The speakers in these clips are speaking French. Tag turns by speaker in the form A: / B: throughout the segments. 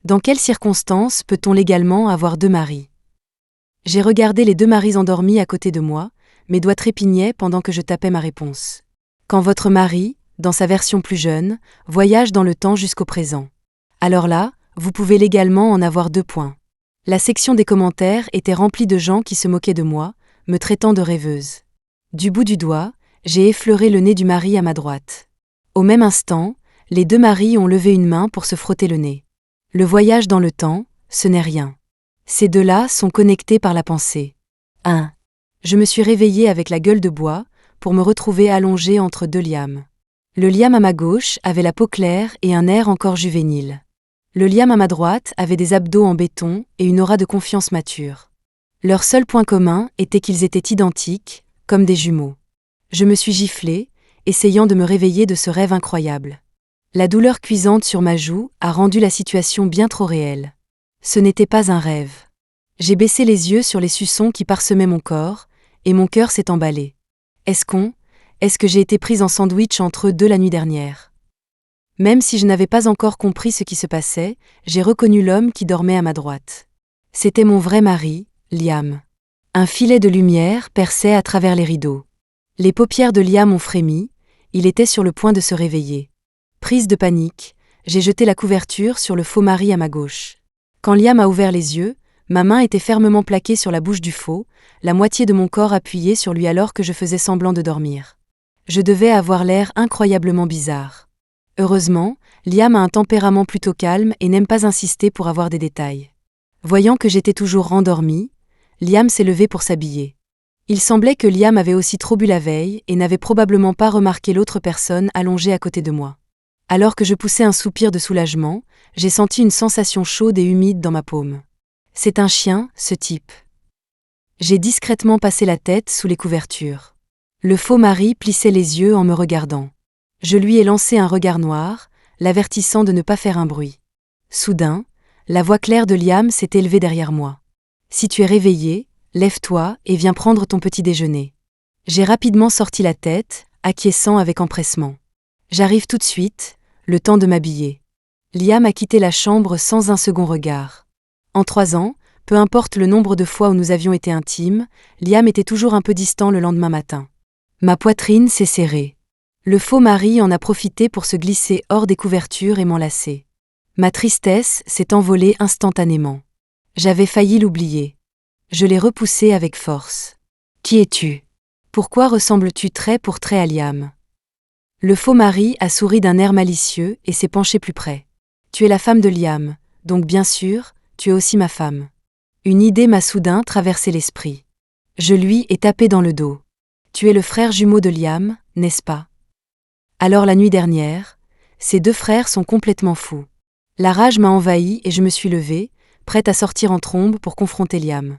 A: Dans quelles circonstances peut-on légalement avoir 2 maris? J'ai regardé les 2 maris endormis à côté de moi, mes doigts trépignaient pendant que je tapais ma réponse. Quand votre mari, dans sa version plus jeune, voyage dans le temps jusqu'au présent. Alors là, vous pouvez légalement en avoir 2 points. La section des commentaires était remplie de gens qui se moquaient de moi, me traitant de rêveuse. Du bout du doigt, j'ai effleuré le nez du mari à ma droite. Au même instant, les 2 maris ont levé une main pour se frotter le nez. Le voyage dans le temps, ce n'est rien. Ces 2-là sont connectés par la pensée. 1. Je me suis réveillée avec la gueule de bois, pour me retrouver allongée entre 2 Liam. Le Liam à ma gauche avait la peau claire et un air encore juvénile. Le Liam à ma droite avait des abdos en béton et une aura de confiance mature. Leur seul point commun était qu'ils étaient identiques, comme des jumeaux. Je me suis giflée, essayant de me réveiller de ce rêve incroyable. La douleur cuisante sur ma joue a rendu la situation bien trop réelle. Ce n'était pas un rêve. J'ai baissé les yeux sur les suçons qui parsemaient mon corps, et mon cœur s'est emballé. Est-ce que j'ai été prise en sandwich entre eux 2 la nuit dernière? Même si je n'avais pas encore compris ce qui se passait, j'ai reconnu l'homme qui dormait à ma droite. C'était mon vrai mari, Liam. Un filet de lumière perçait à travers les rideaux. Les paupières de Liam ont frémi, il était sur le point de se réveiller. Prise de panique, j'ai jeté la couverture sur le faux mari à ma gauche. Quand Liam a ouvert les yeux, ma main était fermement plaquée sur la bouche du faux, la moitié de mon corps appuyée sur lui alors que je faisais semblant de dormir. Je devais avoir l'air incroyablement bizarre. Heureusement, Liam a un tempérament plutôt calme et n'aime pas insister pour avoir des détails. Voyant que j'étais toujours rendormie, Liam s'est levé pour s'habiller. Il semblait que Liam avait aussi trop bu la veille et n'avait probablement pas remarqué l'autre personne allongée à côté de moi. Alors que je poussais un soupir de soulagement, j'ai senti une sensation chaude et humide dans ma paume. C'est un chien, ce type. J'ai discrètement passé la tête sous les couvertures. Le faux mari plissait les yeux en me regardant. Je lui ai lancé un regard noir, l'avertissant de ne pas faire un bruit. Soudain, la voix claire de Liam s'est élevée derrière moi. « Si tu es réveillé, lève-toi et viens prendre ton petit déjeuner. » J'ai rapidement sorti la tête, acquiesçant avec empressement. « J'arrive tout de suite, le temps de m'habiller. » Liam a quitté la chambre sans un second regard. En 3 ans, peu importe le nombre de fois où nous avions été intimes, Liam était toujours un peu distant le lendemain matin. Ma poitrine s'est serrée. Le faux mari en a profité pour se glisser hors des couvertures et m'enlacer. Ma tristesse s'est envolée instantanément. J'avais failli l'oublier. Je l'ai repoussé avec force. « Qui es-tu? Pourquoi ressembles-tu trait pour trait à Liam ?» Le faux mari a souri d'un air malicieux et s'est penché plus près. « Tu es la femme de Liam, donc bien sûr, tu es aussi ma femme. » Une idée m'a soudain traversé l'esprit. Je lui ai tapé dans le dos. « Tu es le frère jumeau de Liam, n'est-ce pas? » Alors la nuit dernière, ces 2 frères sont complètement fous. La rage m'a envahie et je me suis levée, prête à sortir en trombe pour confronter Liam.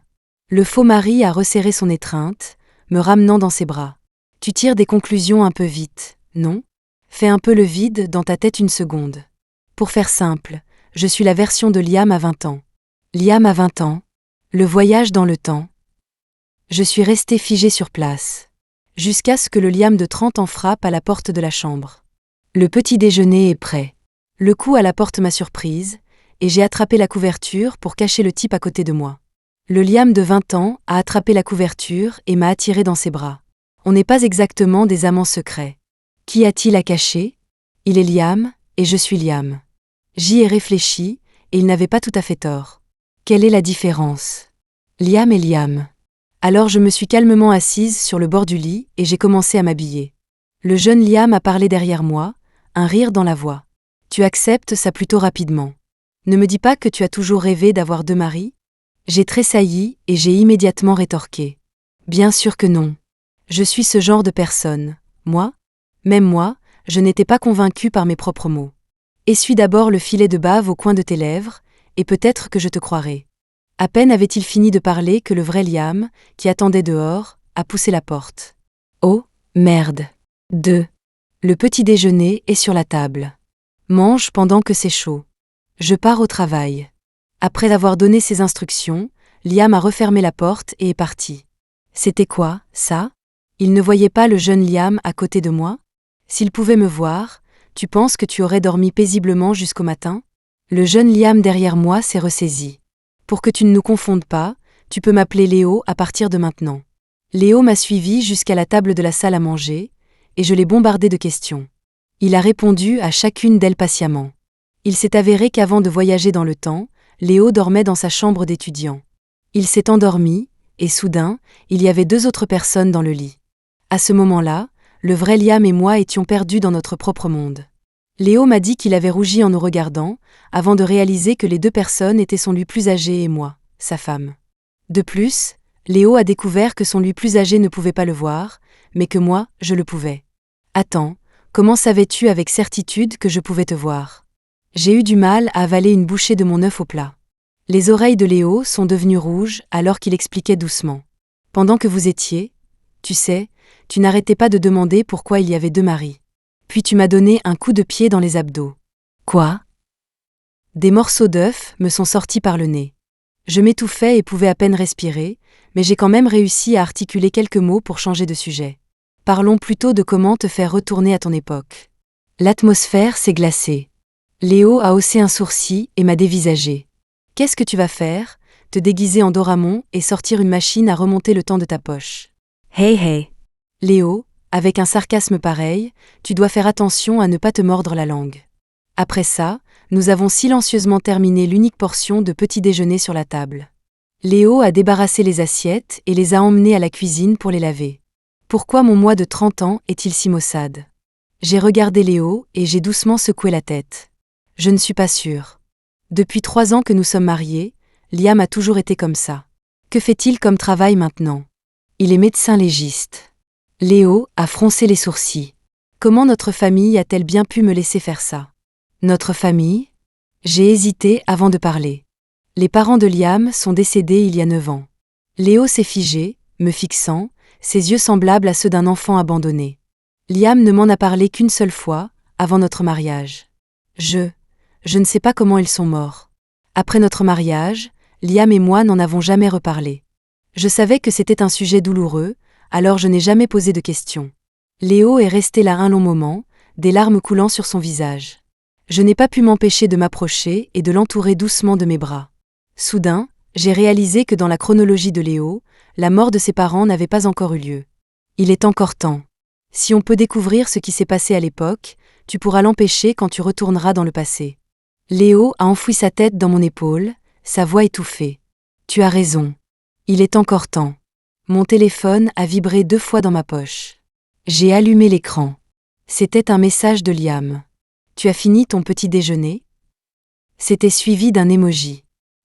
A: Le faux mari a resserré son étreinte, me ramenant dans ses bras. « Tu tires des conclusions un peu vite, non? Fais un peu le vide dans ta tête une seconde. Pour faire simple, je suis la version de Liam à 20 ans. Liam a 20 ans. Le voyage dans le temps. » Je suis restée figée sur place. Jusqu'à ce que le Liam de 30 ans frappe à la porte de la chambre. Le petit déjeuner est prêt. Le coup à la porte m'a surprise, et j'ai attrapé la couverture pour cacher le type à côté de moi. Le Liam de 20 ans a attrapé la couverture et m'a attiré dans ses bras. On n'est pas exactement des amants secrets. Qui a-t-il à cacher? Il est Liam, et je suis Liam. J'y ai réfléchi, et il n'avait pas tout à fait tort. Quelle est la différence? Liam est Liam. Alors je me suis calmement assise sur le bord du lit et j'ai commencé à m'habiller. Le jeune Liam a parlé derrière moi, un rire dans la voix. Tu acceptes ça plutôt rapidement. Ne me dis pas que tu as toujours rêvé d'avoir 2 maris? J'ai tressailli et j'ai immédiatement rétorqué. Bien sûr que non. Je suis ce genre de personne. Moi? Même moi, je n'étais pas convaincue par mes propres mots. Essuie d'abord le filet de bave au coin de tes lèvres, et peut-être que je te croirai. À peine avait-il fini de parler que le vrai Liam, qui attendait dehors, a poussé la porte. Oh, merde. 2. Le petit déjeuner est sur la table. Mange pendant que c'est chaud. Je pars au travail. Après avoir donné ses instructions, Liam a refermé la porte et est parti. C'était quoi, ça? Il ne voyait pas le jeune Liam à côté de moi? S'il pouvait me voir, tu penses que tu aurais dormi paisiblement jusqu'au matin? Le jeune Liam derrière moi s'est ressaisi. Pour que tu ne nous confondes pas, tu peux m'appeler Léo à partir de maintenant. Léo m'a suivi jusqu'à la table de la salle à manger, et je l'ai bombardé de questions. Il a répondu à chacune d'elles patiemment. Il s'est avéré qu'avant de voyager dans le temps, Léo dormait dans sa chambre d'étudiant. Il s'est endormi, et soudain, il y avait 2 autres personnes dans le lit. À ce moment-là, le vrai Liam et moi étions perdus dans notre propre monde. Léo m'a dit qu'il avait rougi en nous regardant, avant de réaliser que les 2 personnes étaient son lui plus âgé et moi, sa femme. De plus, Léo a découvert que son lui plus âgé ne pouvait pas le voir, mais que moi, je le pouvais. Attends, comment savais-tu avec certitude que je pouvais te voir ? J'ai eu du mal à avaler une bouchée de mon œuf au plat. Les oreilles de Léo sont devenues rouges alors qu'il expliquait doucement. Pendant que vous étiez, tu sais, tu n'arrêtais pas de demander pourquoi il y avait 2 maris. Puis tu m'as donné un coup de pied dans les abdos. Quoi ? Des morceaux d'œuf me sont sortis par le nez. Je m'étouffais et pouvais à peine respirer, mais j'ai quand même réussi à articuler quelques mots pour changer de sujet. Parlons plutôt de comment te faire retourner à ton époque. L'atmosphère s'est glacée. Léo a haussé un sourcil et m'a dévisagé. Qu'est-ce que tu vas faire ? Te déguiser en Doraemon et sortir une machine à remonter le temps de ta poche. Hey hey. Léo, avec un sarcasme pareil, tu dois faire attention à ne pas te mordre la langue. Après ça, nous avons silencieusement terminé l'unique portion de petit déjeuner sur la table. Léo a débarrassé les assiettes et les a emmenées à la cuisine pour les laver. Pourquoi mon moi de 30 ans est-il si maussade ? J'ai regardé Léo et j'ai doucement secoué la tête. Je ne suis pas sûre. Depuis 3 ans que nous sommes mariés, Liam a toujours été comme ça. Que fait-il comme travail maintenant ? Il est médecin légiste. Léo a froncé les sourcils. Comment notre famille a-t-elle bien pu me laisser faire ça ? Notre famille ? J'ai hésité avant de parler. Les parents de Liam sont décédés il y a 9 ans. Léo s'est figé, me fixant, ses yeux semblables à ceux d'un enfant abandonné. Liam ne m'en a parlé qu'une seule fois, avant notre mariage. Je ne sais pas comment ils sont morts. Après notre mariage, Liam et moi n'en avons jamais reparlé. Je savais que c'était un sujet douloureux, alors je n'ai jamais posé de questions. Léo est resté là un long moment, des larmes coulant sur son visage. Je n'ai pas pu m'empêcher de m'approcher et de l'entourer doucement de mes bras. Soudain, j'ai réalisé que dans la chronologie de Léo, la mort de ses parents n'avait pas encore eu lieu. Il est encore temps. Si on peut découvrir ce qui s'est passé à l'époque, tu pourras l'empêcher quand tu retourneras dans le passé. Léo a enfoui sa tête dans mon épaule, sa voix étouffée. Tu as raison. Il est encore temps. Mon téléphone a vibré 2 fois dans ma poche. J'ai allumé l'écran. C'était un message de Liam. Tu as fini ton petit déjeuner ? C'était suivi d'un emoji.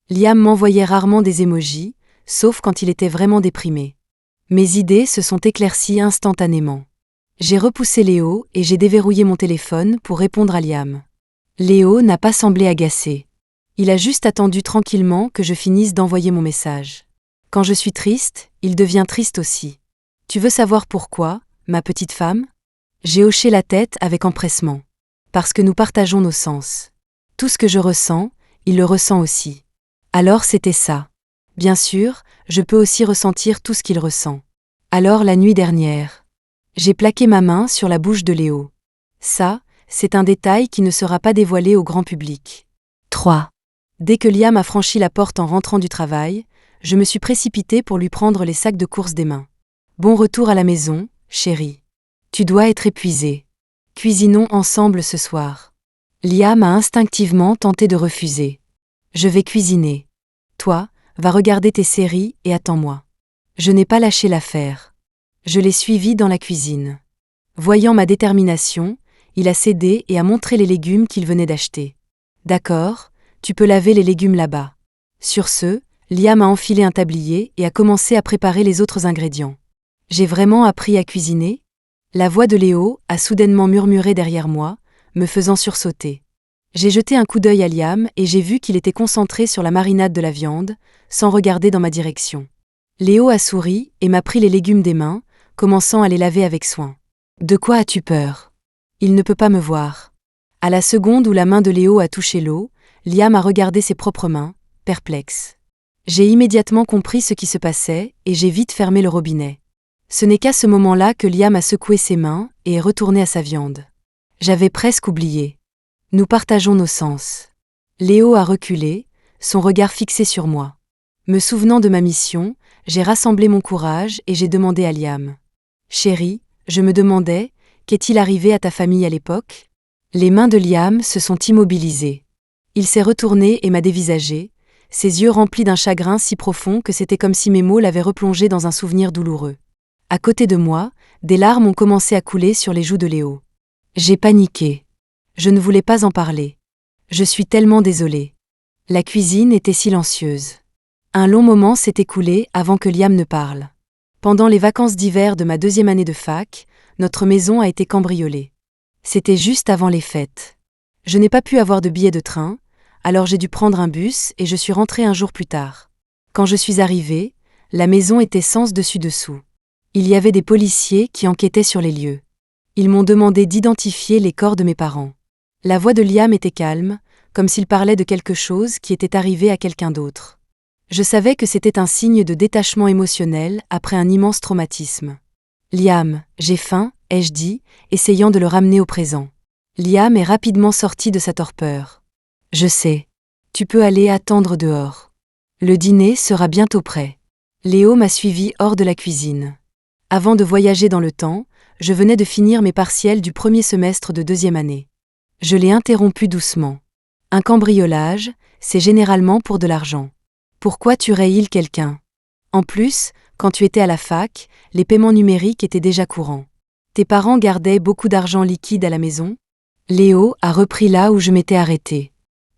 A: Liam m'envoyait rarement des emojis, sauf quand il était vraiment déprimé. Mes idées se sont éclaircies instantanément. J'ai repoussé Léo et j'ai déverrouillé mon téléphone pour répondre à Liam. Léo n'a pas semblé agacé. Il a juste attendu tranquillement que je finisse d'envoyer mon message. Quand je suis triste, il devient triste aussi. Tu veux savoir pourquoi, ma petite femme ? J'ai hoché la tête avec empressement. Parce que nous partageons nos sens. Tout ce que je ressens, il le ressent aussi. Alors c'était ça. Bien sûr, je peux aussi ressentir tout ce qu'il ressent. Alors la nuit dernière, j'ai plaqué ma main sur la bouche de Léo. Ça, c'est un détail qui ne sera pas dévoilé au grand public. 3. Dès que Liam a franchi la porte en rentrant du travail, je me suis précipitée pour lui prendre les sacs de courses des mains. Bon retour à la maison, chérie. Tu dois être épuisée. Cuisinons ensemble ce soir. Liam a instinctivement tenté de refuser. Je vais cuisiner. Toi, va regarder tes séries et attends-moi. Je n'ai pas lâché l'affaire. Je l'ai suivi dans la cuisine. Voyant ma détermination, il a cédé et a montré les légumes qu'il venait d'acheter. D'accord, tu peux laver les légumes là-bas. Sur ce, Liam a enfilé un tablier et a commencé à préparer les autres ingrédients. J'ai vraiment appris à cuisiner ? La voix de Léo a soudainement murmuré derrière moi, me faisant sursauter. J'ai jeté un coup d'œil à Liam et j'ai vu qu'il était concentré sur la marinade de la viande, sans regarder dans ma direction. Léo a souri et m'a pris les légumes des mains, commençant à les laver avec soin. De quoi as-tu peur ? Il ne peut pas me voir. À la seconde où la main de Léo a touché l'eau, Liam a regardé ses propres mains, perplexe. J'ai immédiatement compris ce qui se passait et j'ai vite fermé le robinet. Ce n'est qu'à ce moment-là que Liam a secoué ses mains et est retourné à sa viande. J'avais presque oublié. Nous partageons nos sens. Léo a reculé, son regard fixé sur moi. Me souvenant de ma mission, j'ai rassemblé mon courage et j'ai demandé à Liam. Chérie, je me demandais, qu'est-il arrivé à ta famille à l'époque ? Les mains de Liam se sont immobilisées. Il s'est retourné et m'a dévisagé, ses yeux remplis d'un chagrin si profond que c'était comme si mes mots l'avaient replongé dans un souvenir douloureux. À côté de moi, des larmes ont commencé à couler sur les joues de Léo. J'ai paniqué. Je ne voulais pas en parler. Je suis tellement désolée. La cuisine était silencieuse. Un long moment s'est écoulé avant que Liam ne parle. Pendant les vacances d'hiver de ma 2e année de fac, notre maison a été cambriolée. C'était juste avant les fêtes. Je n'ai pas pu avoir de billet de train, alors j'ai dû prendre un bus et je suis rentrée un jour plus tard. Quand je suis arrivée, la maison était sens dessus-dessous. Il y avait des policiers qui enquêtaient sur les lieux. Ils m'ont demandé d'identifier les corps de mes parents. La voix de Liam était calme, comme s'il parlait de quelque chose qui était arrivé à quelqu'un d'autre. Je savais que c'était un signe de détachement émotionnel après un immense traumatisme. Liam, j'ai faim, ai-je dit, essayant de le ramener au présent. Liam est rapidement sorti de sa torpeur. Je sais. Tu peux aller attendre dehors. Le dîner sera bientôt prêt. Léo m'a suivi hors de la cuisine. Avant de voyager dans le temps, je venais de finir mes partiels du premier semestre de 2e année. Je l'ai interrompu doucement. Un cambriolage, c'est généralement pour de l'argent. Pourquoi tuerait-il quelqu'un ? En plus, quand tu étais à la fac, les paiements numériques étaient déjà courants. Tes parents gardaient beaucoup d'argent liquide à la maison ? Léo a repris là où je m'étais arrêtée.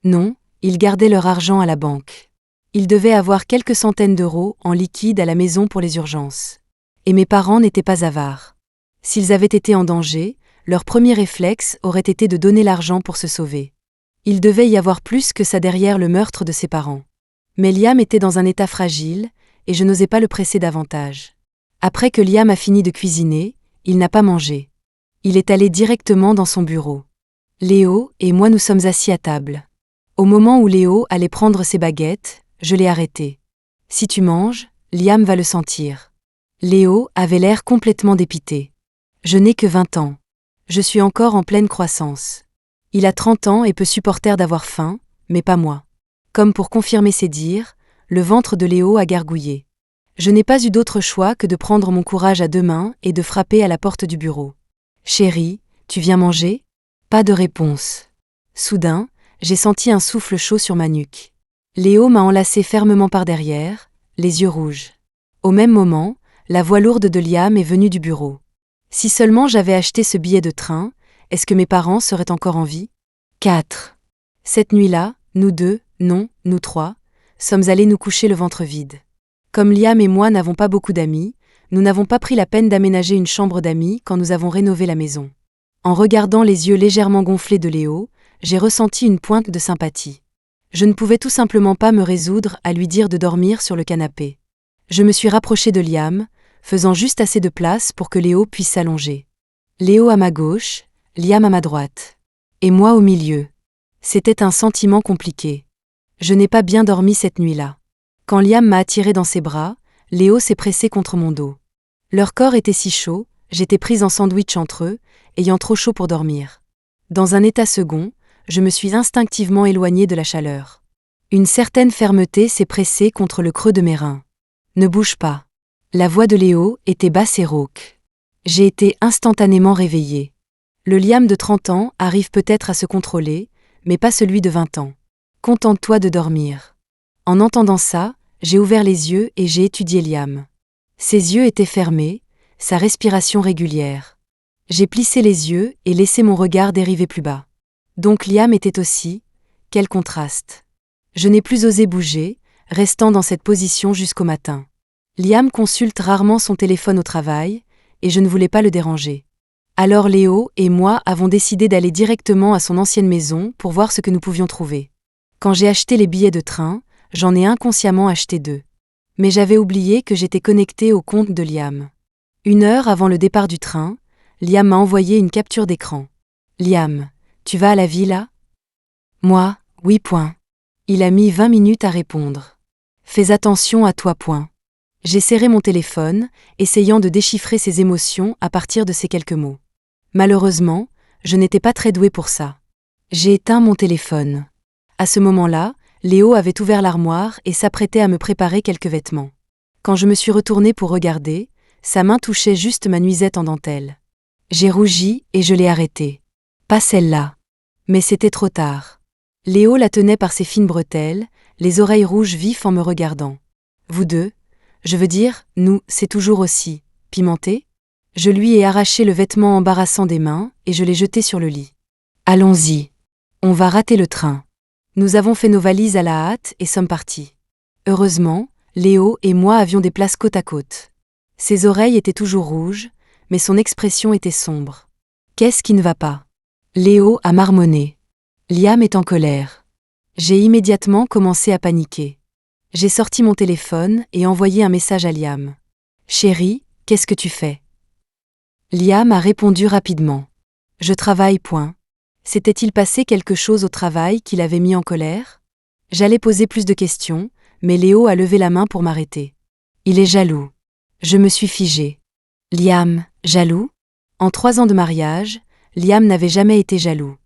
A: Non, ils gardaient leur argent à la banque. Ils devaient avoir quelques centaines d'euros en liquide à la maison pour les urgences. Et mes parents n'étaient pas avares. S'ils avaient été en danger, leur premier réflexe aurait été de donner l'argent pour se sauver. Il devait y avoir plus que ça derrière le meurtre de ses parents. Mais Liam était dans un état fragile, et je n'osais pas le presser davantage. Après que Liam a fini de cuisiner, il n'a pas mangé. Il est allé directement dans son bureau. Léo et moi nous sommes assis à table. Au moment où Léo allait prendre ses baguettes, je l'ai arrêté. Si tu manges, Liam va le sentir. Léo avait l'air complètement dépité. Je n'ai que 20 ans. Je suis encore en pleine croissance. Il a 30 ans et peut supporter d'avoir faim, mais pas moi. Comme pour confirmer ses dires, le ventre de Léo a gargouillé. Je n'ai pas eu d'autre choix que de prendre mon courage à 2 mains et de frapper à la porte du bureau. Chérie, tu viens manger ? Pas de réponse. Soudain, j'ai senti un souffle chaud sur ma nuque. Léo m'a enlacé fermement par derrière, les yeux rouges. Au même moment, la voix lourde de Liam est venue du bureau. Si seulement j'avais acheté ce billet de train, est-ce que mes parents seraient encore en vie ? 4. Cette nuit-là, nous 2, non, nous 3, sommes allés nous coucher le ventre vide. Comme Liam et moi n'avons pas beaucoup d'amis, nous n'avons pas pris la peine d'aménager une chambre d'amis quand nous avons rénové la maison. En regardant les yeux légèrement gonflés de Léo, j'ai ressenti une pointe de sympathie. Je ne pouvais tout simplement pas me résoudre à lui dire de dormir sur le canapé. Je me suis rapprochée de Liam, faisant juste assez de place pour que Léo puisse s'allonger. Léo à ma gauche, Liam à ma droite. Et moi au milieu. C'était un sentiment compliqué. Je n'ai pas bien dormi cette nuit-là. Quand Liam m'a attiré dans ses bras, Léo s'est pressé contre mon dos. Leur corps était si chaud, j'étais prise en sandwich entre eux, ayant trop chaud pour dormir. Dans un état second, je me suis instinctivement éloignée de la chaleur. Une certaine fermeté s'est pressée contre le creux de mes reins. Ne bouge pas. La voix de Léo était basse et rauque. J'ai été instantanément réveillée. Le Liam de 30 ans arrive peut-être à se contrôler, mais pas celui de 20 ans. Contente-toi de dormir. En entendant ça, j'ai ouvert les yeux et j'ai étudié Liam. Ses yeux étaient fermés, sa respiration régulière. J'ai plissé les yeux et laissé mon regard dériver plus bas. Donc Liam était aussi, quel contraste. Je n'ai plus osé bouger, restant dans cette position jusqu'au matin. Liam consulte rarement son téléphone au travail, et je ne voulais pas le déranger. Alors Léo et moi avons décidé d'aller directement à son ancienne maison pour voir ce que nous pouvions trouver. Quand j'ai acheté les billets de train, j'en ai inconsciemment acheté 2. Mais j'avais oublié que j'étais connectée au compte de Liam. 1 heure avant le départ du train, Liam m'a envoyé une capture d'écran. « Liam, tu vas à la villa ? » Moi, oui. Il a mis 20 minutes à répondre. « Fais attention à toi. » J'ai serré mon téléphone, essayant de déchiffrer ses émotions à partir de ces quelques mots. Malheureusement, je n'étais pas très douée pour ça. J'ai éteint mon téléphone. À ce moment-là, Léo avait ouvert l'armoire et s'apprêtait à me préparer quelques vêtements. Quand je me suis retournée pour regarder, sa main touchait juste ma nuisette en dentelle. J'ai rougi et je l'ai arrêtée. Pas celle-là. Mais c'était trop tard. Léo la tenait par ses fines bretelles, les oreilles rouges vives en me regardant. Vous deux, je veux dire, nous, c'est toujours aussi pimenté? Je lui ai arraché le vêtement embarrassant des mains et je l'ai jeté sur le lit. Allons-y. On va rater le train. Nous avons fait nos valises à la hâte et sommes partis. Heureusement, Léo et moi avions des places côte à côte. Ses oreilles étaient toujours rouges, mais son expression était sombre. Qu'est-ce qui ne va pas? Léo a marmonné. Liam est en colère. J'ai immédiatement commencé à paniquer. J'ai sorti mon téléphone et envoyé un message à Liam. Chérie, qu'est-ce que tu fais? Liam a répondu rapidement. Je travaille, point. S'était-il passé quelque chose au travail qui l'avait mis en colère? J'allais poser plus de questions, mais Léo a levé la main pour m'arrêter. Il est jaloux. Je me suis figée. Liam, jaloux? En 3 ans de mariage, Liam n'avait jamais été jaloux.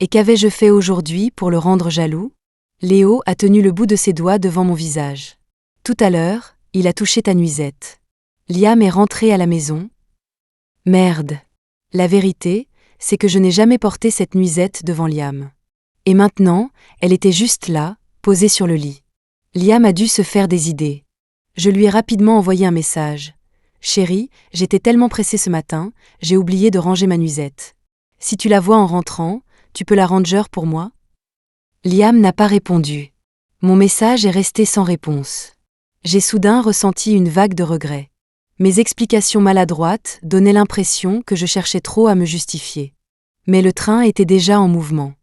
A: Et qu'avais-je fait aujourd'hui pour le rendre jaloux? Léo a tenu le bout de ses doigts devant mon visage. Tout à l'heure, il a touché ta nuisette. Liam est rentré à la maison. Merde. La vérité, c'est que je n'ai jamais porté cette nuisette devant Liam. Et maintenant, elle était juste là, posée sur le lit. Liam a dû se faire des idées. Je lui ai rapidement envoyé un message. Chérie, j'étais tellement pressée ce matin, j'ai oublié de ranger ma nuisette. Si tu la vois en rentrant, tu peux la ranger pour moi? Liam n'a pas répondu. Mon message est resté sans réponse. J'ai soudain ressenti une vague de regret. Mes explications maladroites donnaient l'impression que je cherchais trop à me justifier. Mais le train était déjà en mouvement.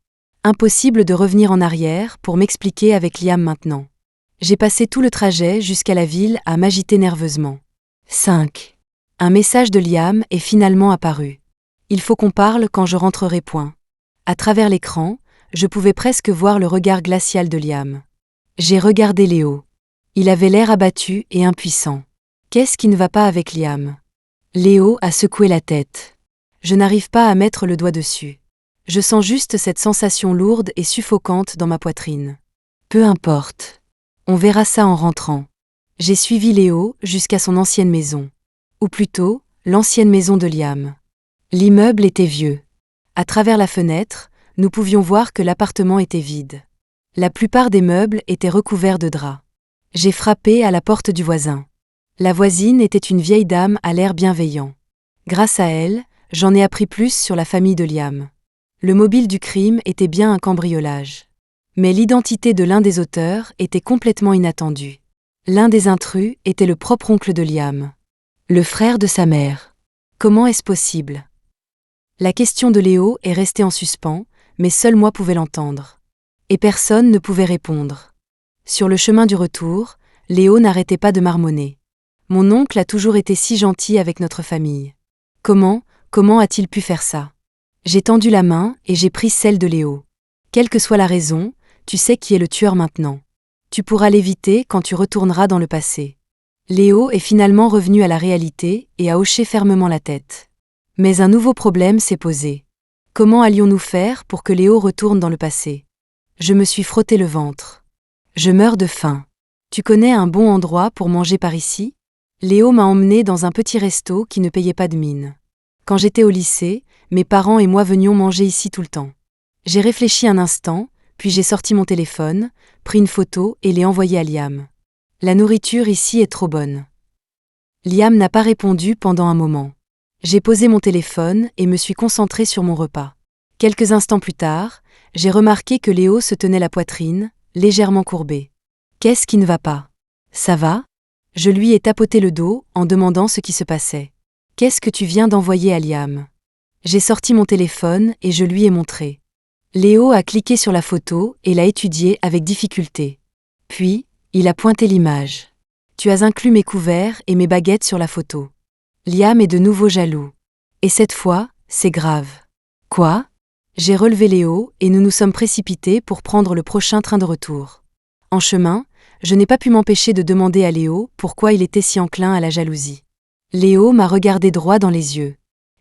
A: Impossible de revenir en arrière pour m'expliquer avec Liam maintenant. J'ai passé tout le trajet jusqu'à la ville à m'agiter nerveusement. 5. Un message de Liam est finalement apparu. Il faut qu'on parle quand je rentrerai, point. À travers l'écran, je pouvais presque voir le regard glacial de Liam. J'ai regardé Léo. Il avait l'air abattu et impuissant. Qu'est-ce qui ne va pas avec Liam? Léo a secoué la tête. Je n'arrive pas à mettre le doigt dessus. Je sens juste cette sensation lourde et suffocante dans ma poitrine. Peu importe. On verra ça en rentrant. J'ai suivi Léo jusqu'à son ancienne maison. Ou plutôt, l'ancienne maison de Liam. L'immeuble était vieux. À travers la fenêtre, nous pouvions voir que l'appartement était vide. La plupart des meubles étaient recouverts de draps. J'ai frappé à la porte du voisin. La voisine était une vieille dame à l'air bienveillant. Grâce à elle, j'en ai appris plus sur la famille de Liam. Le mobile du crime était bien un cambriolage. Mais l'identité de l'un des auteurs était complètement inattendue. L'un des intrus était le propre oncle de Liam. Le frère de sa mère. Comment est-ce possible? La question de Léo est restée en suspens, mais seul moi pouvais l'entendre. Et personne ne pouvait répondre. Sur le chemin du retour, Léo n'arrêtait pas de marmonner. Mon oncle a toujours été si gentil avec notre famille. Comment a-t-il pu faire ça? J'ai tendu la main et j'ai pris celle de Léo. Quelle que soit la raison, tu sais qui est le tueur maintenant. Tu pourras l'éviter quand tu retourneras dans le passé. Léo est finalement revenu à la réalité et a hoché fermement la tête. Mais un nouveau problème s'est posé. Comment allions-nous faire pour que Léo retourne dans le passé? Je me suis frotté le ventre. Je meurs de faim. Tu connais un bon endroit pour manger par ici? Léo m'a emmené dans un petit resto qui ne payait pas de mine. Quand j'étais au lycée, mes parents et moi venions manger ici tout le temps. J'ai réfléchi un instant, puis j'ai sorti mon téléphone, pris une photo et l'ai envoyée à Liam. La nourriture ici est trop bonne. Liam n'a pas répondu pendant un moment. J'ai posé mon téléphone et me suis concentrée sur mon repas. Quelques instants plus tard, j'ai remarqué que Léo se tenait la poitrine, légèrement courbée. Qu'est-ce qui ne va pas? Ça va? Je lui ai tapoté le dos en demandant ce qui se passait. Qu'est-ce que tu viens d'envoyer à Liam? J'ai sorti mon téléphone et je lui ai montré. Léo a cliqué sur la photo et l'a étudiée avec difficulté. Puis, il a pointé l'image. Tu as inclus mes couverts et mes baguettes sur la photo. Liam est de nouveau jaloux. Et cette fois, c'est grave. Quoi? J'ai relevé Léo et nous nous sommes précipités pour prendre le prochain train de retour. En chemin, je n'ai pas pu m'empêcher de demander à Léo pourquoi il était si enclin à la jalousie. Léo m'a regardé droit dans les yeux.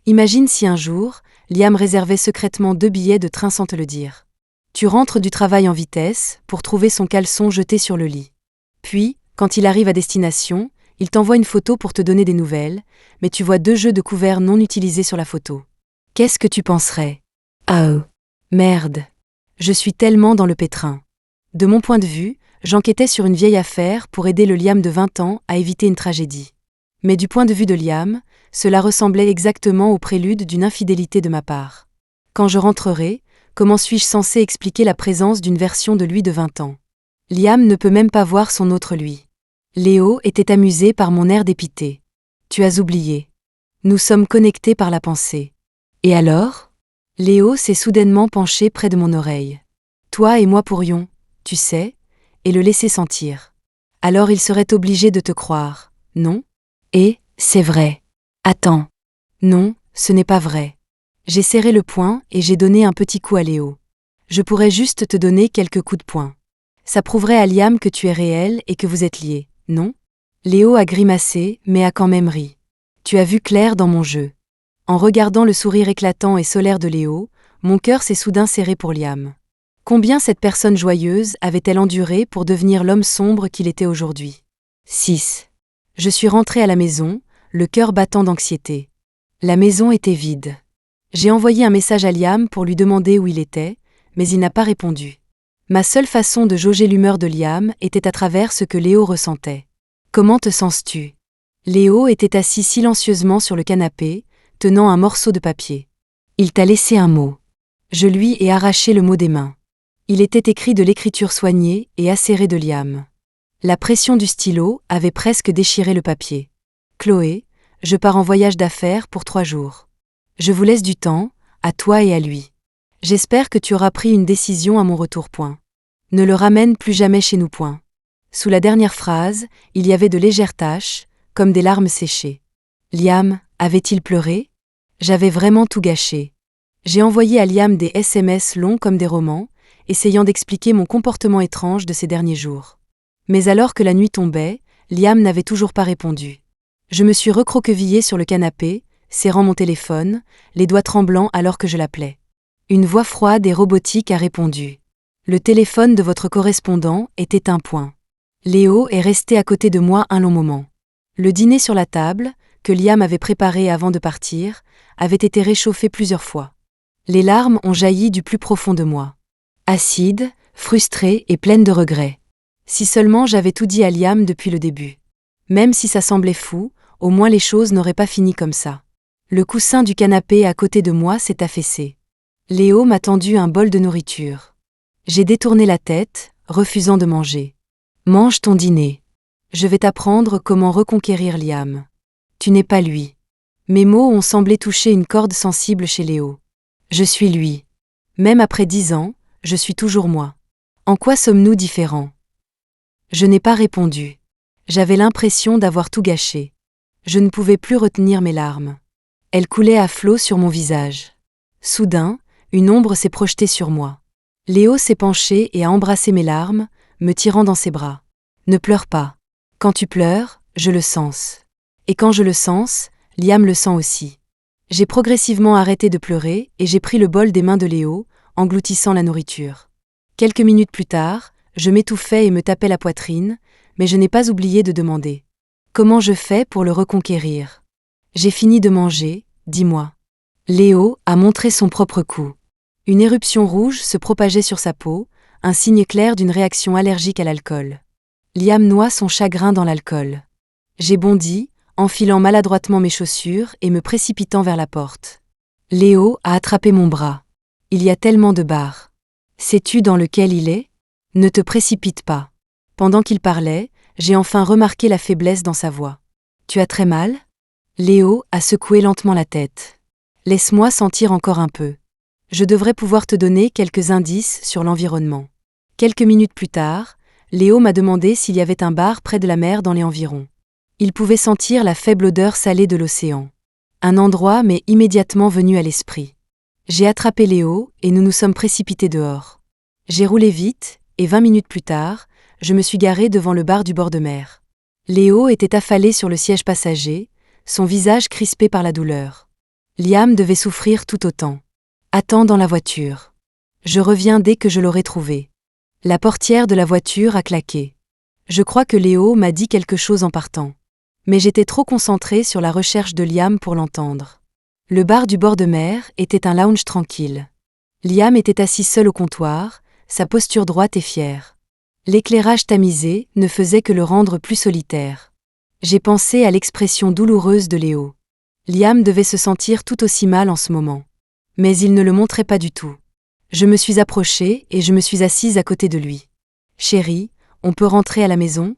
A: Imagine si un jour, Liam réservait secrètement 2 billets de train sans te le dire. Tu rentres du travail en vitesse pour trouver son caleçon jeté sur le lit. Puis, quand il arrive à destination, il t'envoie une photo pour te donner des nouvelles, mais tu vois 2 jeux de couverts non utilisés sur la photo. Qu'est-ce que tu penserais? Oh, merde. Je suis tellement dans le pétrin. De mon point de vue, j'enquêtais sur une vieille affaire pour aider le Liam de 20 ans à éviter une tragédie. Mais du point de vue de Liam, cela ressemblait exactement au prélude d'une infidélité de ma part. Quand je rentrerai, comment suis-je censé expliquer la présence d'une version de lui de 20 ans? Liam ne peut même pas voir son autre lui. Léo était amusé par mon air dépité. Tu as oublié. Nous sommes connectés par la pensée. Et alors? Léo s'est soudainement penché près de mon oreille. Toi et moi pourrions, tu sais, et le laisser sentir. Alors il serait obligé de te croire, non? Et, c'est vrai. Attends. Non, ce n'est pas vrai. J'ai serré le poing et j'ai donné un petit coup à Léo. Je pourrais juste te donner quelques coups de poing. Ça prouverait à Liam que tu es réel et que vous êtes liés, non? Léo a grimacé, mais a quand même ri. Tu as vu clair dans mon jeu. En regardant le sourire éclatant et solaire de Léo, mon cœur s'est soudain serré pour Liam. Combien cette personne joyeuse avait-elle enduré pour devenir l'homme sombre qu'il était aujourd'hui? 6. Je suis rentrée à la maison, le cœur battant d'anxiété. La maison était vide. J'ai envoyé un message à Liam pour lui demander où il était, mais il n'a pas répondu. Ma seule façon de jauger l'humeur de Liam était à travers ce que Léo ressentait. Comment te sens-tu? Léo était assis silencieusement sur le canapé, tenant un morceau de papier. Il t'a laissé un mot. Je lui ai arraché le mot des mains. Il était écrit de l'écriture soignée et acérée de Liam. La pression du stylo avait presque déchiré le papier. Chloé, je pars en voyage d'affaires pour 3 jours. Je vous laisse du temps, à toi et à lui. J'espère que tu auras pris une décision à mon retour. Point. Ne le ramène plus jamais chez nous. Point. Sous la dernière phrase, il y avait de légères taches, comme des larmes séchées. Liam, avait-il pleuré? J'avais vraiment tout gâché. J'ai envoyé à Liam des SMS longs comme des romans, essayant d'expliquer mon comportement étrange de ces derniers jours. Mais alors que la nuit tombait, Liam n'avait toujours pas répondu. Je me suis recroquevillée sur le canapé, serrant mon téléphone, les doigts tremblants alors que je l'appelais. Une voix froide et robotique a répondu. Le téléphone de votre correspondant est éteint. Point. Léo est resté à côté de moi un long moment. Le dîner sur la table, que Liam avait préparé avant de partir, avait été réchauffé plusieurs fois. Les larmes ont jailli du plus profond de moi. Acide, frustrée et pleine de regrets. Si seulement j'avais tout dit à Liam depuis le début. Même si ça semblait fou, au moins les choses n'auraient pas fini comme ça. Le coussin du canapé à côté de moi s'est affaissé. Léo m'a tendu un bol de nourriture. J'ai détourné la tête, refusant de manger. Mange ton dîner. Je vais t'apprendre comment reconquérir Liam. Tu n'es pas lui. Mes mots ont semblé toucher une corde sensible chez Léo. Je suis lui. Même après 10 ans, je suis toujours moi. En quoi sommes-nous différents? Je n'ai pas répondu. J'avais l'impression d'avoir tout gâché. Je ne pouvais plus retenir mes larmes. Elles coulaient à flots sur mon visage. Soudain, une ombre s'est projetée sur moi. Léo s'est penché et a embrassé mes larmes, me tirant dans ses bras. Ne pleure pas. Quand tu pleures, je le sens. Et quand je le sens, Liam le sent aussi. J'ai progressivement arrêté de pleurer et j'ai pris le bol des mains de Léo, engloutissant la nourriture. Quelques minutes plus tard, je m'étouffais et me tapais la poitrine, mais je n'ai pas oublié de demander. Comment je fais pour le reconquérir? J'ai fini de manger, dis-moi. Léo a montré son propre cou. Une éruption rouge se propageait sur sa peau, un signe clair d'une réaction allergique à l'alcool. Liam noie son chagrin dans l'alcool. J'ai bondi, enfilant maladroitement mes chaussures et me précipitant vers la porte. Léo a attrapé mon bras. Il y a tellement de bars. Sais-tu dans lequel il est? Ne te précipite pas. Pendant qu'il parlait, j'ai enfin remarqué la faiblesse dans sa voix. Tu as très mal? Léo a secoué lentement la tête. Laisse-moi sentir encore un peu. Je devrais pouvoir te donner quelques indices sur l'environnement. Quelques minutes plus tard, Léo m'a demandé s'il y avait un bar près de la mer dans les environs. Il pouvait sentir la faible odeur salée de l'océan. Un endroit m'est immédiatement venu à l'esprit. J'ai attrapé Léo et nous nous sommes précipités dehors. J'ai roulé vite, et 20 minutes plus tard, je me suis garé devant le bar du bord de mer. Léo était affalé sur le siège passager, son visage crispé par la douleur. Liam devait souffrir tout autant. Attends dans la voiture. Je reviens dès que je l'aurai trouvé. La portière de la voiture a claqué. Je crois que Léo m'a dit quelque chose en partant. Mais j'étais trop concentrée sur la recherche de Liam pour l'entendre. Le bar du bord de mer était un lounge tranquille. Liam était assis seul au comptoir, sa posture droite et fière. L'éclairage tamisé ne faisait que le rendre plus solitaire. J'ai pensé à l'expression douloureuse de Léo. Liam devait se sentir tout aussi mal en ce moment. Mais il ne le montrait pas du tout. Je me suis approchée et je me suis assise à côté de lui. « Chérie, on peut rentrer à la maison ?»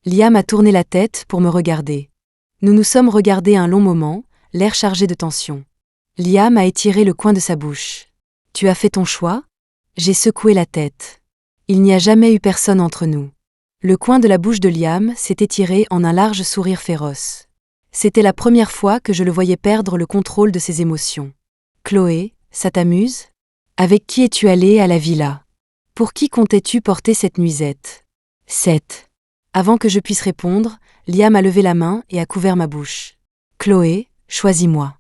A: Liam a tourné la tête pour me regarder. Nous nous sommes regardés un long moment, l'air chargé de tension. Liam a étiré le coin de sa bouche. « Tu as fait ton choix ?» J'ai secoué la tête. Il n'y a jamais eu personne entre nous. Le coin de la bouche de Liam s'est étiré en un large sourire féroce. C'était la première fois que je le voyais perdre le contrôle de ses émotions. « Chloé, ça t'amuse ? Avec qui es-tu allée à la villa ? Pour qui comptais-tu porter cette nuisette ? » 7. Avant que je puisse répondre, Liam a levé la main et a couvert ma bouche. « Chloé, choisis-moi.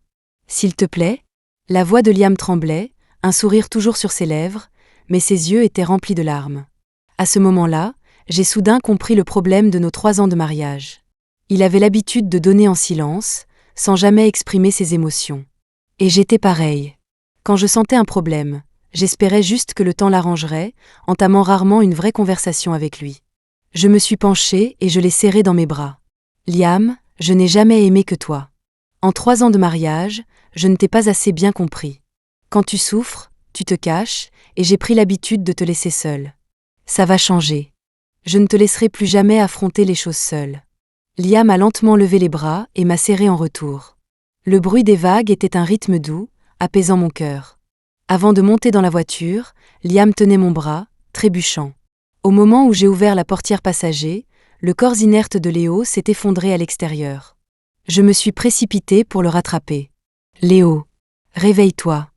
A: S'il te plaît ?» La voix de Liam tremblait, un sourire toujours sur ses lèvres, mais ses yeux étaient remplis de larmes. À ce moment-là, j'ai soudain compris le problème de nos 3 ans de mariage. Il avait l'habitude de donner en silence, sans jamais exprimer ses émotions. Et j'étais pareil. Quand je sentais un problème, j'espérais juste que le temps l'arrangerait, entamant rarement une vraie conversation avec lui. Je me suis penchée et je l'ai serré dans mes bras. « Liam, je n'ai jamais aimé que toi. En 3 ans de mariage, je ne t'ai pas assez bien compris. Quand tu souffres, tu te caches, et j'ai pris l'habitude de te laisser seule. Ça va changer. Je ne te laisserai plus jamais affronter les choses seule. » Liam a lentement levé les bras et m'a serré en retour. Le bruit des vagues était un rythme doux, apaisant mon cœur. Avant de monter dans la voiture, Liam tenait mon bras, trébuchant. Au moment où j'ai ouvert la portière passager, le corps inerte de Léo s'est effondré à l'extérieur. Je me suis précipitée pour le rattraper. « Léo, réveille-toi. »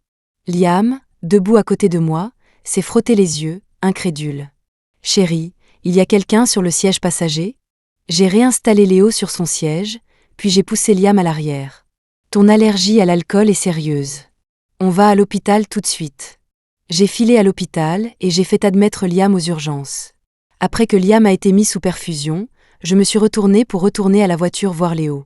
A: Liam, debout à côté de moi, s'est frotté les yeux, incrédule. « Chérie, il y a quelqu'un sur le siège passager ?» J'ai réinstallé Léo sur son siège, puis j'ai poussé Liam à l'arrière. « Ton allergie à l'alcool est sérieuse. On va à l'hôpital tout de suite. » J'ai filé à l'hôpital et j'ai fait admettre Liam aux urgences. Après que Liam a été mis sous perfusion, je me suis retournée pour retourner à la voiture voir Léo.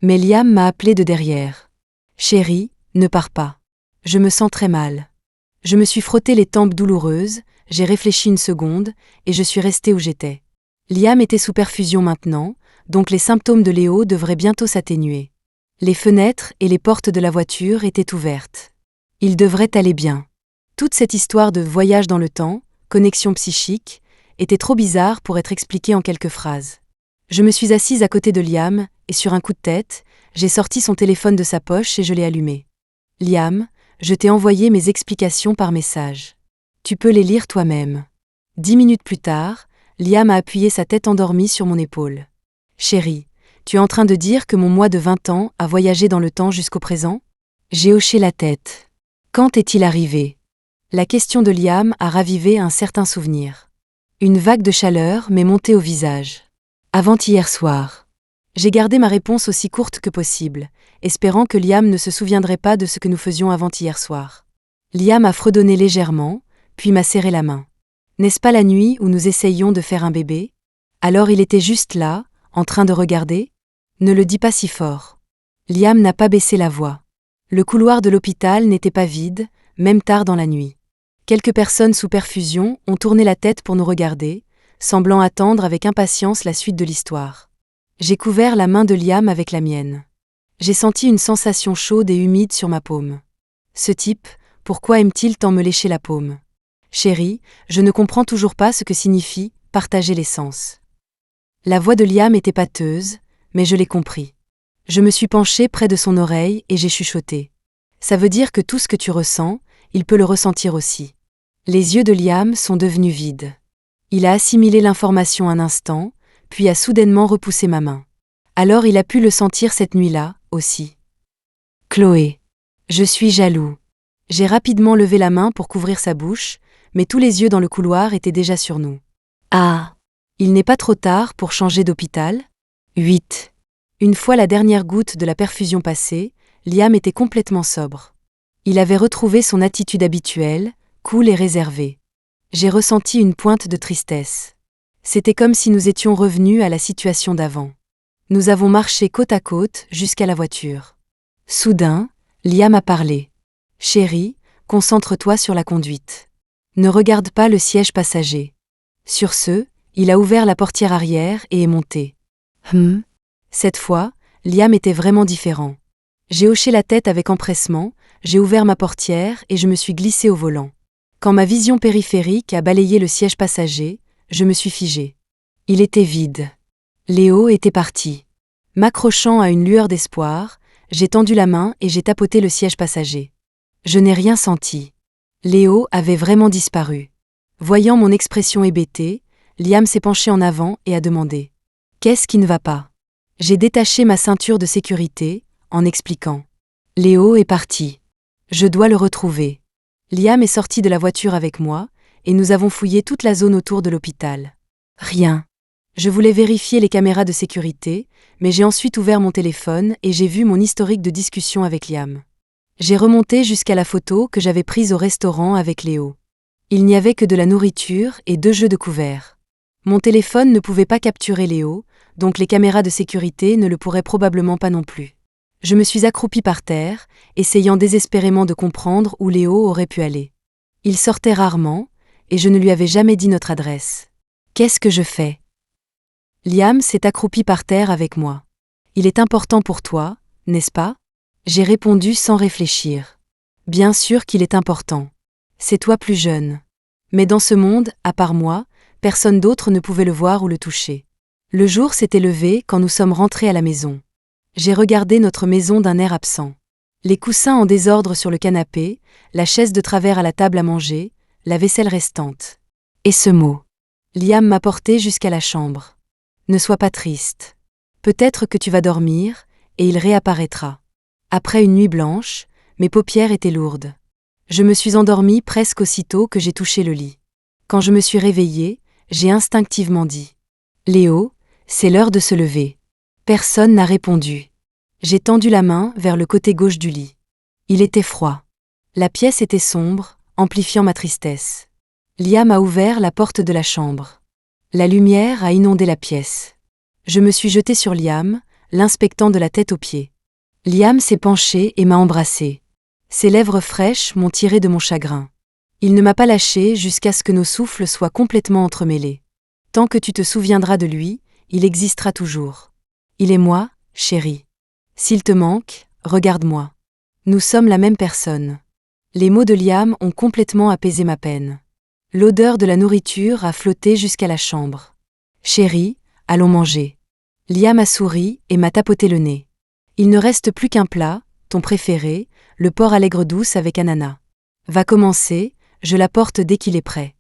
A: Mais Liam m'a appelé de derrière. « Chérie, ne pars pas. Je me sens très mal. » Je me suis frotté les tempes douloureuses, j'ai réfléchi une seconde, et je suis restée où j'étais. Liam était sous perfusion maintenant, donc les symptômes de Léo devraient bientôt s'atténuer. Les fenêtres et les portes de la voiture étaient ouvertes. Il devrait aller bien. Toute cette histoire de voyage dans le temps, connexion psychique, était trop bizarre pour être expliquée en quelques phrases. Je me suis assise à côté de Liam, et sur un coup de tête, j'ai sorti son téléphone de sa poche et je l'ai allumé. « Liam, je t'ai envoyé mes explications par message. Tu peux les lire toi-même. » 10 minutes plus tard, Liam a appuyé sa tête endormie sur mon épaule. « Chérie, tu es en train de dire que mon moi de 20 ans a voyagé dans le temps jusqu'au présent ?» J'ai hoché la tête. Quand est-il arrivé ? La question de Liam a ravivé un certain souvenir. Une vague de chaleur m'est montée au visage. Avant-hier soir. J'ai gardé ma réponse aussi courte que possible, espérant que Liam ne se souviendrait pas de ce que nous faisions avant-hier soir. Liam a fredonné légèrement, puis m'a serré la main. N'est-ce pas la nuit où nous essayions de faire un bébé ? Alors il était juste là, en train de regarder ? Ne le dis pas si fort. Liam n'a pas baissé la voix. Le couloir de l'hôpital n'était pas vide, même tard dans la nuit. Quelques personnes sous perfusion ont tourné la tête pour nous regarder, semblant attendre avec impatience la suite de l'histoire. J'ai couvert la main de Liam avec la mienne. J'ai senti une sensation chaude et humide sur ma paume. Ce type, pourquoi aime-t-il tant me lécher la paume ? Chérie, je ne comprends toujours pas ce que signifie « partager l'essence ». La voix de Liam était pâteuse, mais je l'ai compris. Je me suis penchée près de son oreille et j'ai chuchoté. Ça veut dire que tout ce que tu ressens, il peut le ressentir aussi. Les yeux de Liam sont devenus vides. Il a assimilé l'information un instant, puis a soudainement repoussé ma main. Alors il a pu le sentir cette nuit-là, aussi. Chloé. Je suis jaloux. J'ai rapidement levé la main pour couvrir sa bouche, mais tous les yeux dans le couloir étaient déjà sur nous. Ah. Il n'est pas trop tard pour changer d'hôpital ? 8. Une fois la dernière goutte de la perfusion passée, Liam était complètement sobre. Il avait retrouvé son attitude habituelle, cool et réservé. J'ai ressenti une pointe de tristesse. C'était comme si nous étions revenus à la situation d'avant. Nous avons marché côte à côte jusqu'à la voiture. Soudain, Liam a parlé. « Chérie, concentre-toi sur la conduite. Ne regarde pas le siège passager. » Sur ce, il a ouvert la portière arrière et est monté. Cette fois, Liam était vraiment différent. J'ai hoché la tête avec empressement, j'ai ouvert ma portière et je me suis glissée au volant. Quand ma vision périphérique a balayé le siège passager, je me suis figée. Il était vide. Léo était parti. M'accrochant à une lueur d'espoir, j'ai tendu la main et j'ai tapoté le siège passager. Je n'ai rien senti. Léo avait vraiment disparu. Voyant mon expression hébétée, Liam s'est penché en avant et a demandé « Qu'est-ce qui ne va pas ?» J'ai détaché ma ceinture de sécurité, en expliquant « Léo est parti. Je dois le retrouver. » Liam est sorti de la voiture avec moi, et nous avons fouillé toute la zone autour de l'hôpital. Rien. Je voulais vérifier les caméras de sécurité, mais j'ai ensuite ouvert mon téléphone et j'ai vu mon historique de discussion avec Liam. J'ai remonté jusqu'à la photo que j'avais prise au restaurant avec Léo. Il n'y avait que de la nourriture et 2 jeux de couverts. Mon téléphone ne pouvait pas capturer Léo, donc les caméras de sécurité ne le pourraient probablement pas non plus. Je me suis accroupie par terre, essayant désespérément de comprendre où Léo aurait pu aller. Il sortait rarement, et je ne lui avais jamais dit notre adresse. Qu'est-ce que je fais ? Liam s'est accroupi par terre avec moi. Il est important pour toi, n'est-ce pas ? J'ai répondu sans réfléchir. Bien sûr qu'il est important. C'est toi plus jeune. Mais dans ce monde, à part moi, personne d'autre ne pouvait le voir ou le toucher. Le jour s'était levé quand nous sommes rentrés à la maison. J'ai regardé notre maison d'un air absent. Les coussins en désordre sur le canapé, la chaise de travers à la table à manger, la vaisselle restante. Et ce mot. Liam m'a porté jusqu'à la chambre. Ne sois pas triste. Peut-être que tu vas dormir, et il réapparaîtra. Après une nuit blanche, mes paupières étaient lourdes. Je me suis endormie presque aussitôt que j'ai touché le lit. Quand je me suis réveillée, j'ai instinctivement dit « Léo, c'est l'heure de se lever ». Personne n'a répondu. J'ai tendu la main vers le côté gauche du lit. Il était froid. La pièce était sombre, amplifiant ma tristesse. Liam a ouvert la porte de la chambre. La lumière a inondé la pièce. Je me suis jetée sur Liam, l'inspectant de la tête aux pieds. Liam s'est penché et m'a embrassée. Ses lèvres fraîches m'ont tiré de mon chagrin. Il ne m'a pas lâché jusqu'à ce que nos souffles soient complètement entremêlés. Tant que tu te souviendras de lui, il existera toujours. Il est moi, chérie. S'il te manque, regarde-moi. Nous sommes la même personne. Les mots de Liam ont complètement apaisé ma peine. L'odeur de la nourriture a flotté jusqu'à la chambre. Chérie, allons manger. Liam a souri et m'a tapoté le nez. Il ne reste plus qu'un plat, ton préféré, le porc à l'aigre douce avec ananas. Va commencer, je l'apporte dès qu'il est prêt.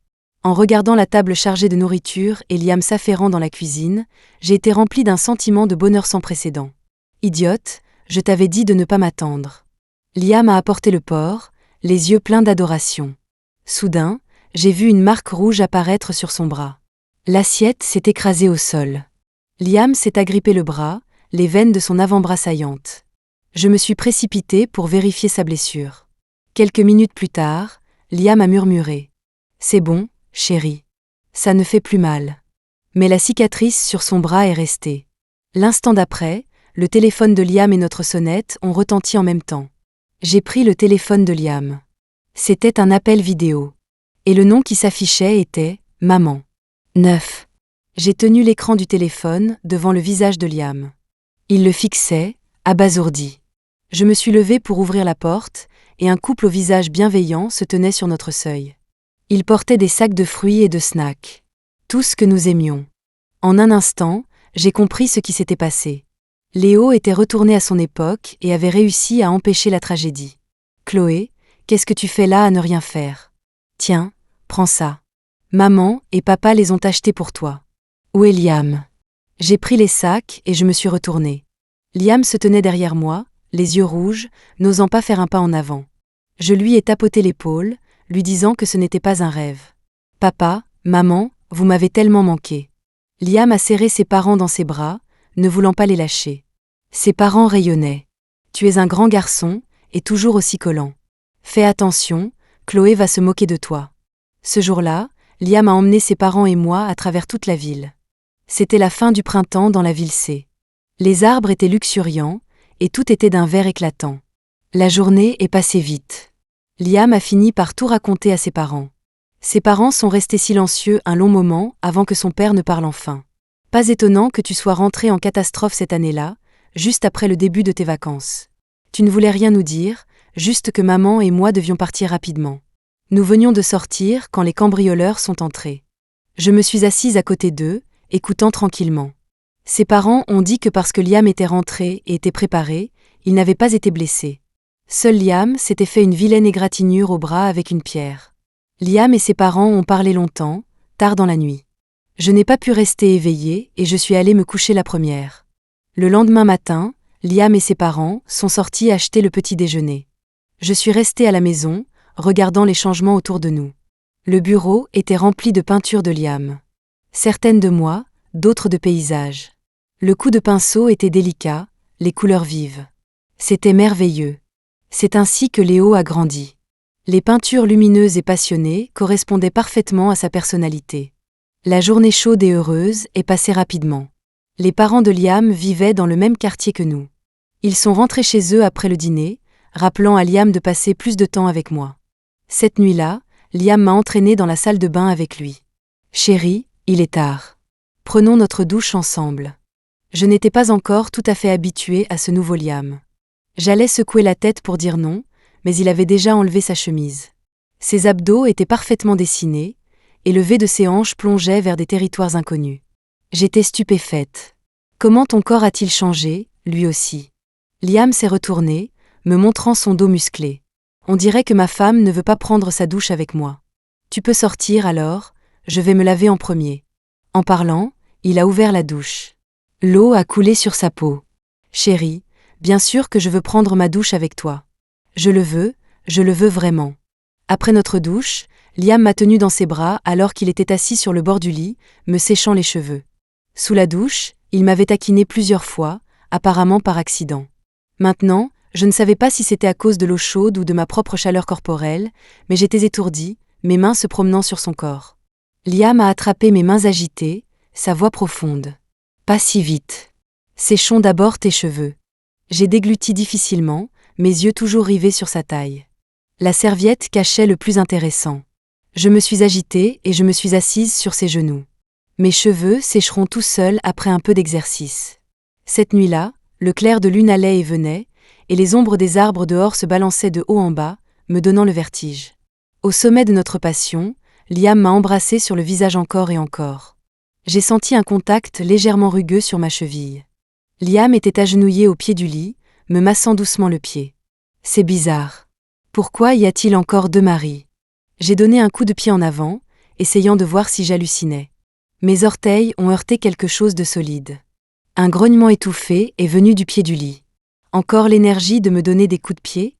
A: En regardant la table chargée de nourriture et Liam s'affairant dans la cuisine, j'ai été remplie d'un sentiment de bonheur sans précédent. Idiote, je t'avais dit de ne pas m'attendre. Liam a apporté le porc, les yeux pleins d'adoration. Soudain, j'ai vu une marque rouge apparaître sur son bras. L'assiette s'est écrasée au sol. Liam s'est agrippé le bras, les veines de son avant-bras saillantes. Je me suis précipitée pour vérifier sa blessure. Quelques minutes plus tard, Liam a murmuré « C'est bon, chérie. Ça ne fait plus mal. » Mais la cicatrice sur son bras est restée. L'instant d'après, le téléphone de Liam et notre sonnette ont retenti en même temps. J'ai pris le téléphone de Liam. C'était un appel vidéo. Et le nom qui s'affichait était « Maman ». 9. J'ai tenu l'écran du téléphone devant le visage de Liam. Il le fixait, abasourdi. Je me suis levée pour ouvrir la porte, et un couple au visage bienveillant se tenait sur notre seuil. Ils portaient des sacs de fruits et de snacks. Tout ce que nous aimions. En un instant, j'ai compris ce qui s'était passé. Léo était retourné à son époque et avait réussi à empêcher la tragédie. « Chloé, qu'est-ce que tu fais là à ne rien faire ? Tiens, prends ça. Maman et papa les ont achetés pour toi. Où est Liam ? » J'ai pris les sacs et je me suis retournée. Liam se tenait derrière moi, les yeux rouges, n'osant pas faire un pas en avant. Je lui ai tapoté l'épaule, lui disant que ce n'était pas un rêve. « Papa, maman, vous m'avez tellement manqué. » Liam a serré ses parents dans ses bras, ne voulant pas les lâcher. Ses parents rayonnaient. « Tu es un grand garçon, et toujours aussi collant. Fais attention, Chloé va se moquer de toi. Ce jour-là, Liam a emmené ses parents et moi à travers toute la ville. C'était la fin du printemps dans la ville C. Les arbres étaient luxuriants, et tout était d'un vert éclatant. La journée est passée vite. Liam a fini par tout raconter à ses parents. Ses parents sont restés silencieux un long moment avant que son père ne parle enfin. Pas étonnant que tu sois rentré en catastrophe cette année-là, juste après le début de tes vacances. Tu ne voulais rien nous dire, juste que maman et moi devions partir rapidement. Nous venions de sortir quand les cambrioleurs sont entrés. Je me suis assise à côté d'eux, écoutant tranquillement. Ses parents ont dit que parce que Liam était rentré et était préparé, il n'avait pas été blessé. Seul Liam s'était fait une vilaine égratignure au bras avec une pierre. Liam et ses parents ont parlé longtemps, tard dans la nuit. Je n'ai pas pu rester éveillée et je suis allée me coucher la première. Le lendemain matin, Liam et ses parents sont sortis acheter le petit déjeuner. Je suis restée à la maison, regardant les changements autour de nous. Le bureau était rempli de peintures de Liam. Certaines de moi, d'autres de paysages. Le coup de pinceau était délicat, les couleurs vives. C'était merveilleux. C'est ainsi que Léo a grandi. Les peintures lumineuses et passionnées correspondaient parfaitement à sa personnalité. La journée chaude et heureuse est passée rapidement. Les parents de Liam vivaient dans le même quartier que nous. Ils sont rentrés chez eux après le dîner, rappelant à Liam de passer plus de temps avec moi. Cette nuit-là, Liam m'a entraînée dans la salle de bain avec lui. « Chérie, il est tard. Prenons notre douche ensemble. » Je n'étais pas encore tout à fait habituée à ce nouveau Liam. J'allais secouer la tête pour dire non, mais il avait déjà enlevé sa chemise. Ses abdos étaient parfaitement dessinés, et le V de ses hanches plongeait vers des territoires inconnus. J'étais stupéfaite. Comment ton corps a-t-il changé, lui aussi? Liam s'est retourné, me montrant son dos musclé. On dirait que ma femme ne veut pas prendre sa douche avec moi. Tu peux sortir alors, je vais me laver en premier. En parlant, il a ouvert la douche. L'eau a coulé sur sa peau. Chérie, bien sûr que je veux prendre ma douche avec toi. Je le veux vraiment. Après notre douche, Liam m'a tenue dans ses bras alors qu'il était assis sur le bord du lit, me séchant les cheveux. Sous la douche, il m'avait taquiné plusieurs fois, apparemment par accident. Maintenant, je ne savais pas si c'était à cause de l'eau chaude ou de ma propre chaleur corporelle, mais j'étais étourdie, mes mains se promenant sur son corps. Liam a attrapé mes mains agitées, sa voix profonde. Pas si vite. Séchons d'abord tes cheveux. J'ai dégluti difficilement, mes yeux toujours rivés sur sa taille. La serviette cachait le plus intéressant. Je me suis agitée et je me suis assise sur ses genoux. Mes cheveux sécheront tout seuls après un peu d'exercice. Cette nuit-là, le clair de lune allait et venait, et les ombres des arbres dehors se balançaient de haut en bas, me donnant le vertige. Au sommet de notre passion, Liam m'a embrassée sur le visage encore et encore. J'ai senti un contact légèrement rugueux sur ma cheville. Liam était agenouillé au pied du lit, me massant doucement le pied. C'est bizarre. Pourquoi y a-t-il encore deux maris? J'ai donné un coup de pied en avant, essayant de voir si j'hallucinais. Mes orteils ont heurté quelque chose de solide. Un grognement étouffé est venu du pied du lit. Encore l'énergie de me donner des coups de pied?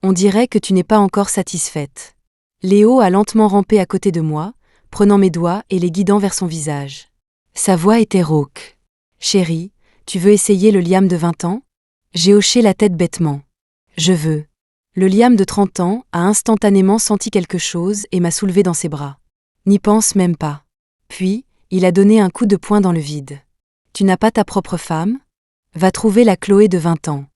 A: On dirait que tu n'es pas encore satisfaite. Léo a lentement rampé à côté de moi, prenant mes doigts et les guidant vers son visage. Sa voix était rauque. Chérie, tu veux essayer le Liam de 20 ans? J'ai hoché la tête bêtement. Je veux. Le Liam de 30 ans a instantanément senti quelque chose et m'a soulevé dans ses bras. N'y pense même pas. Puis, il a donné un coup de poing dans le vide. Tu n'as pas ta propre femme? Va trouver la Chloé de 20 ans.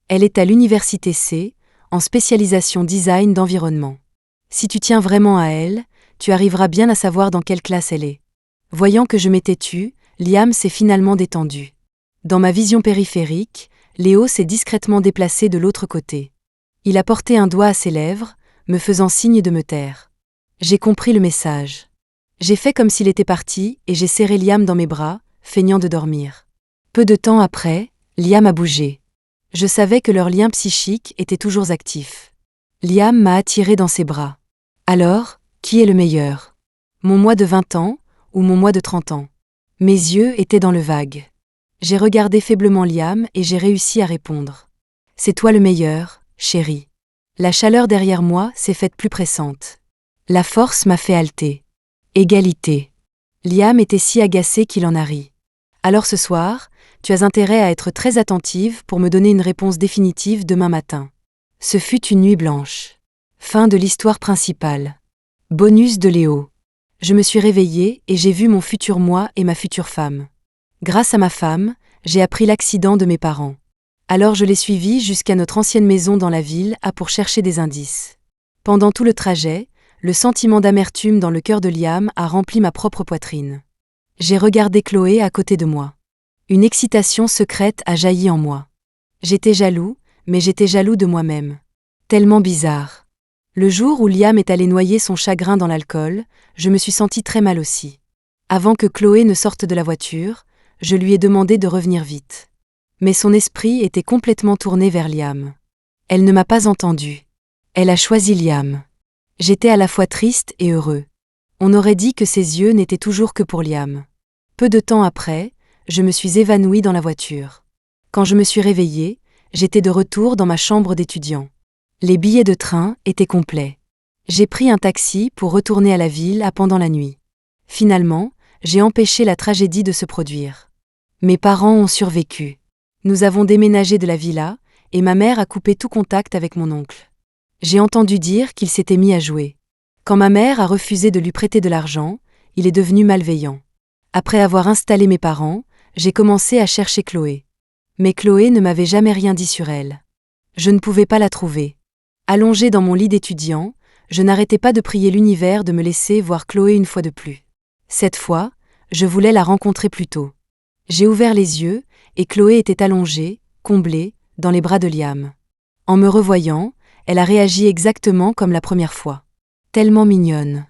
A: Elle est à l'université C, en spécialisation design d'environnement. Si tu tiens vraiment à elle, tu arriveras bien à savoir dans quelle classe elle est. Voyant que je m'étais tue, Liam s'est finalement détendu. Dans ma vision périphérique, Léo s'est discrètement déplacé de l'autre côté. Il a porté un doigt à ses lèvres, me faisant signe de me taire. J'ai compris le message. J'ai fait comme s'il était parti et j'ai serré Liam dans mes bras, feignant de dormir. Peu de temps après, Liam a bougé. Je savais que leur lien psychique était toujours actif. Liam m'a attiré dans ses bras. Alors, qui est le meilleur? Mon moi de 20 ans ou mon moi de 30 ans? Mes yeux étaient dans le vague. J'ai regardé faiblement Liam et j'ai réussi à répondre. C'est toi le meilleur, chérie. La chaleur derrière moi s'est faite plus pressante. La force m'a fait halter. Égalité. Liam était si agacé qu'il en a ri. Alors ce soir, tu as intérêt à être très attentive pour me donner une réponse définitive demain matin. Ce fut une nuit blanche. Fin de l'histoire principale. Bonus de Léo. Je me suis réveillée et j'ai vu mon futur moi et ma future femme. Grâce à ma femme, j'ai appris l'accident de mes parents. Alors je l'ai suivi jusqu'à notre ancienne maison dans la ville pour chercher des indices. Pendant tout le trajet, le sentiment d'amertume dans le cœur de Liam a rempli ma propre poitrine. J'ai regardé Chloé à côté de moi. Une excitation secrète a jailli en moi. J'étais jaloux, mais j'étais jaloux de moi-même. Tellement bizarre. Le jour où Liam est allé noyer son chagrin dans l'alcool, je me suis sentie très mal aussi. Avant que Chloé ne sorte de la voiture, je lui ai demandé de revenir vite. Mais son esprit était complètement tourné vers Liam. Elle ne m'a pas entendu. Elle a choisi Liam. J'étais à la fois triste et heureux. On aurait dit que ses yeux n'étaient toujours que pour Liam. Peu de temps après, je me suis évanouie dans la voiture. Quand je me suis réveillée, j'étais de retour dans ma chambre d'étudiant. Les billets de train étaient complets. J'ai pris un taxi pour retourner à la ville pendant la nuit. Finalement, j'ai empêché la tragédie de se produire. Mes parents ont survécu. Nous avons déménagé de la villa, et ma mère a coupé tout contact avec mon oncle. J'ai entendu dire qu'il s'était mis à jouer. Quand ma mère a refusé de lui prêter de l'argent, il est devenu malveillant. Après avoir installé mes parents, j'ai commencé à chercher Chloé. Mais Chloé ne m'avait jamais rien dit sur elle. Je ne pouvais pas la trouver. Allongée dans mon lit d'étudiant, je n'arrêtais pas de prier l'univers de me laisser voir Chloé une fois de plus. Cette fois, je voulais la rencontrer plus tôt. J'ai ouvert les yeux, et Chloé était allongée, comblée, dans les bras de Liam. En me revoyant, elle a réagi exactement comme la première fois. Tellement mignonne.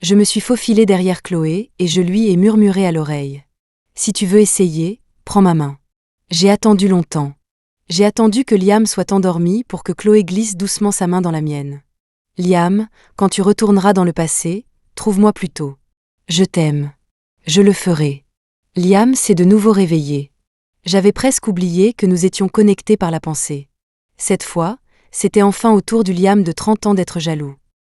A: Je me suis faufilée derrière Chloé et je lui ai murmuré à l'oreille. « Si tu veux essayer, prends ma main. » J'ai attendu longtemps. J'ai attendu que Liam soit endormi pour que Chloé glisse doucement sa main dans la mienne. « Liam, quand tu retourneras dans le passé, trouve-moi plus tôt. Je t'aime. Je le ferai. » Liam s'est de nouveau réveillé. J'avais presque oublié que nous étions connectés par la pensée. Cette fois, c'était enfin au tour du Liam de 30 ans d'être jaloux.